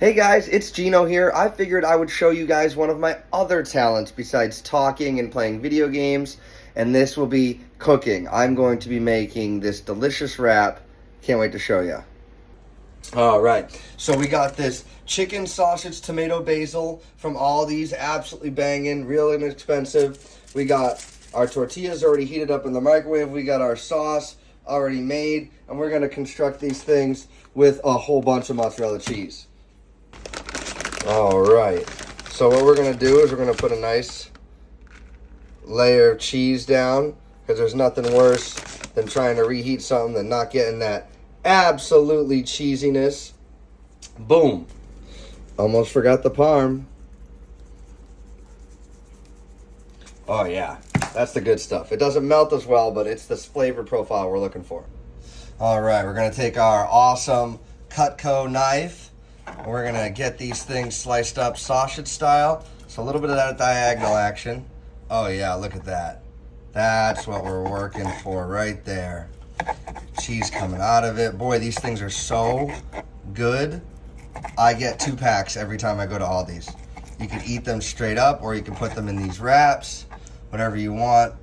Hey guys, it's Gino here. I figured I would show you guys one of my other talents besides talking and playing video games, and this will be cooking. I'm going to be making this delicious wrap. Can't wait to show you. All right, so we got this chicken sausage tomato basil from Aldi's, absolutely banging, real inexpensive. We got our tortillas already heated up in the microwave. We got our sauce already made, and we're gonna construct these things with a whole bunch of mozzarella cheese. All right, so what we're gonna do is we're gonna put a nice layer of cheese down, because there's nothing worse than trying to reheat something and not getting that absolutely cheesiness. Boom. Almost forgot the parm. Oh yeah, that's the good stuff. It doesn't melt as well, but it's this flavor profile we're looking for. All right, we're gonna take our awesome Cutco knife, and we're gonna get these things sliced up sausage style. So a little bit of that diagonal action. Oh yeah, look at that. That's what we're working for right there. Cheese coming out of it. Boy, these things are so good. I get 2 packs every time I go to Aldi's. You can eat them straight up, or you can put them in these wraps, whatever you want.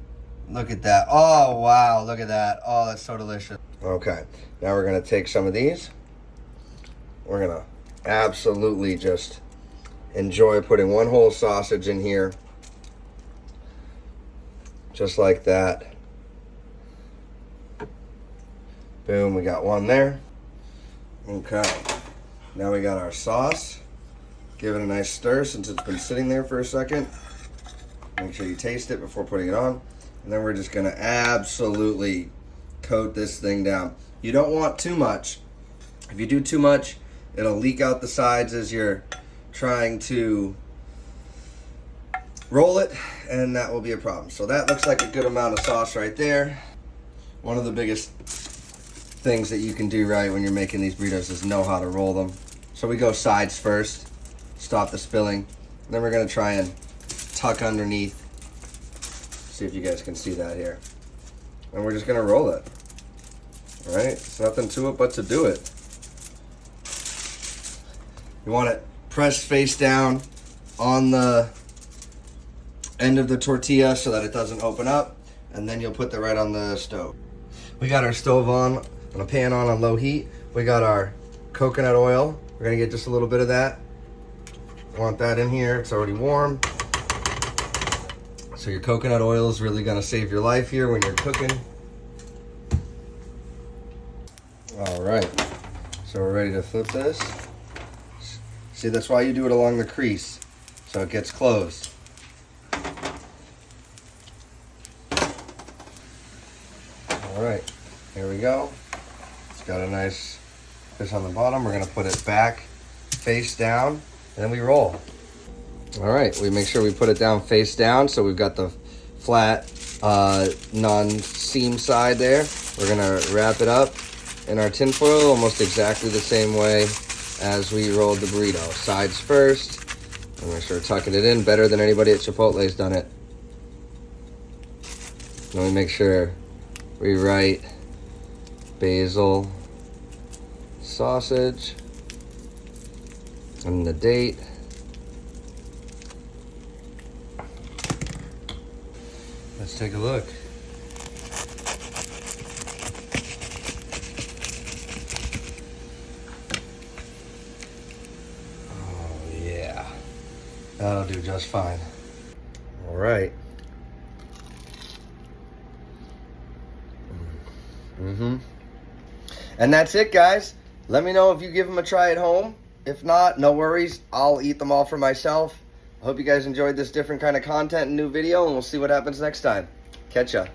Look at that. Oh, wow, look at that. Oh, that's so delicious. Okay, now we're gonna take some of these. We're gonna absolutely just enjoy putting one whole sausage in here. Just like that. Boom, we got one there. Okay, now we got our sauce. Give it a nice stir since it's been sitting there for a second. Make sure you taste it before putting it on. And then we're just gonna absolutely coat this thing down. You don't want too much. If you do too much, it'll leak out the sides as you're trying to roll it, and that will be a problem. So that looks like a good amount of sauce right there. One of the biggest things that you can do right when you're making these burritos is know how to roll them. So we go sides first, stop the spilling. Then we're gonna try and tuck underneath. See if you guys can see that here. And we're just gonna roll it. All right, it's nothing to it but to do it. You want it pressed face down on the end of the tortilla so that it doesn't open up, and then you'll put that right on the stove. We got our stove on a pan on low heat. We got our coconut oil. We're gonna get just a little bit of that. Want that in here, it's already warm. So your coconut oil is really gonna save your life here when you're cooking. All right, so we're ready to flip this. See, that's why you do it along the crease, so it gets closed. All right, here we go. It's got a nice fish on the bottom. We're gonna put it back, face down, and then we roll. All right, we make sure we put it down face down, so we've got the flat, non-seam side there. We're gonna wrap it up in our tin foil almost exactly the same way as we rolled the burrito. Sides first, and make sure we're tucking it in better than anybody at Chipotle's done it. Then we make sure we write basil sausage and the date. Let's take a look. Oh yeah, that'll do just fine. All right. And that's it, guys. Let me know if you give them a try at home. If not, no worries. I'll eat them all for myself. I hope you guys enjoyed this different kind of content and new video, and we'll see what happens next time. Catch ya.